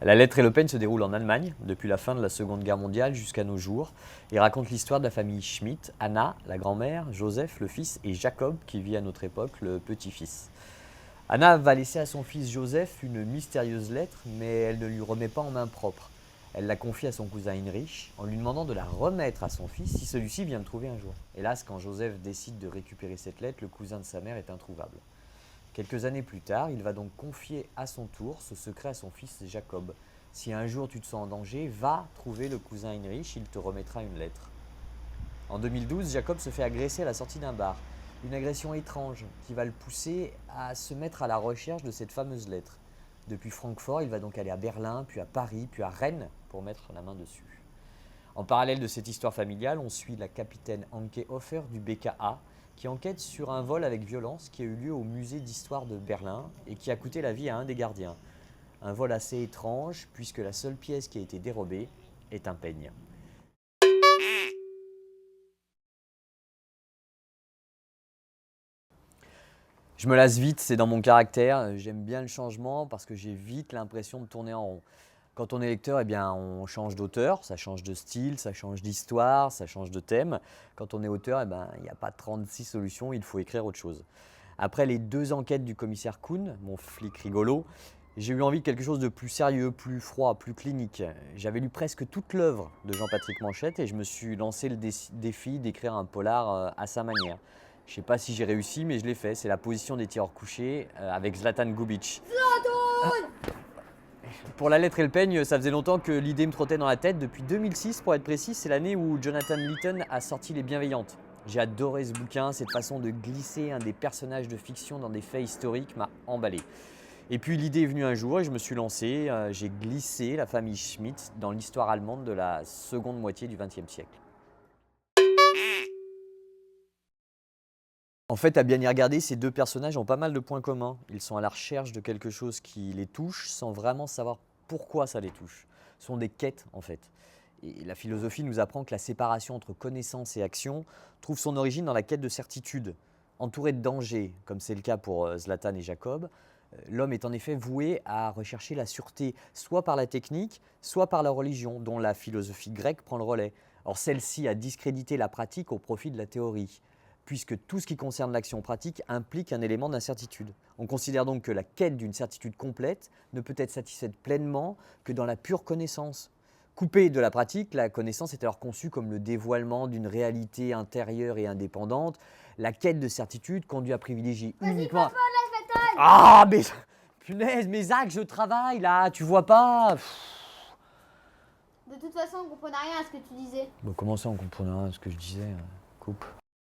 La lettre et le peigne se déroule en Allemagne, depuis la fin de la Seconde Guerre mondiale jusqu'à nos jours, et raconte l'histoire de la famille Schmidt, Anna, la grand-mère, Joseph, le fils, et Jacob, qui vit à notre époque, le petit-fils. Anna va laisser à son fils Joseph une mystérieuse lettre, mais elle ne lui remet pas en main propre. Elle la confie à son cousin Heinrich, en lui demandant de la remettre à son fils si celui-ci vient le trouver un jour. Hélas, quand Joseph décide de récupérer cette lettre, le cousin de sa mère est introuvable. Quelques années plus tard, il va donc confier à son tour ce secret à son fils Jacob. Si un jour tu te sens en danger, va trouver le cousin Heinrich, il te remettra une lettre. En 2012, Jacob se fait agresser à la sortie d'un bar. Une agression étrange qui va le pousser à se mettre à la recherche de cette fameuse lettre. Depuis Francfort, il va donc aller à Berlin, puis à Paris, puis à Rennes pour mettre la main dessus. En parallèle de cette histoire familiale, on suit la capitaine Anke Hofer du BKA qui enquête sur un vol avec violence qui a eu lieu au musée d'histoire de Berlin et qui a coûté la vie à un des gardiens. Un vol assez étrange puisque la seule pièce qui a été dérobée est un peigne. Je me lasse vite, c'est dans mon caractère. J'aime bien le changement parce que j'ai vite l'impression de tourner en rond. Quand on est lecteur, eh bien, on change d'auteur, ça change de style, ça change d'histoire, ça change de thème. Quand on est auteur, eh ben, il n'y a pas 36 solutions, il faut écrire autre chose. Après les 2 enquêtes du commissaire Kuhn, mon flic rigolo, j'ai eu envie de quelque chose de plus sérieux, plus froid, plus clinique. J'avais lu presque toute l'œuvre de Jean-Patrick Manchette et je me suis lancé le défi d'écrire un polar à sa manière. Je ne sais pas si j'ai réussi, mais je l'ai fait. C'est La position des tireurs couchés avec Zlatan Gubic. Pour La lettre et le peigne, ça faisait longtemps que l'idée me trottait dans la tête. Depuis 2006, pour être précis, c'est l'année où Jonathan Litton a sorti Les Bienveillantes. J'ai adoré ce bouquin, cette façon de glisser un des personnages de fiction dans des faits historiques m'a emballé. Et puis l'idée est venue un jour et je me suis lancé, j'ai glissé la famille Schmidt dans l'histoire allemande de la seconde moitié du XXe siècle. En fait, à bien y regarder, ces 2 personnages ont pas mal de points communs. Ils sont à la recherche de quelque chose qui les touche sans vraiment savoir pourquoi ça les touche. Ce sont des quêtes en fait. Et la philosophie nous apprend que la séparation entre connaissance et action trouve son origine dans la quête de certitude. Entouré de dangers, comme c'est le cas pour Zlatan et Jacob, l'homme est en effet voué à rechercher la sûreté, soit par la technique, soit par la religion, dont la philosophie grecque prend le relais. Or, celle-ci a discrédité la pratique au profit de la théorie, puisque tout ce qui concerne l'action pratique implique un élément d'incertitude. On considère donc que la quête d'une certitude complète ne peut être satisfaite pleinement que dans la pure connaissance. Coupée de la pratique, la connaissance est alors conçue comme le dévoilement d'une réalité intérieure et indépendante. La quête de certitude conduit à privilégier uniquement... Ah, mais punaise, mes axes de travail là, tu vois pas? De toute façon, on comprenait rien à ce que tu disais. Bon, comment ça, on comprenait rien à ce que je disais? Coupe.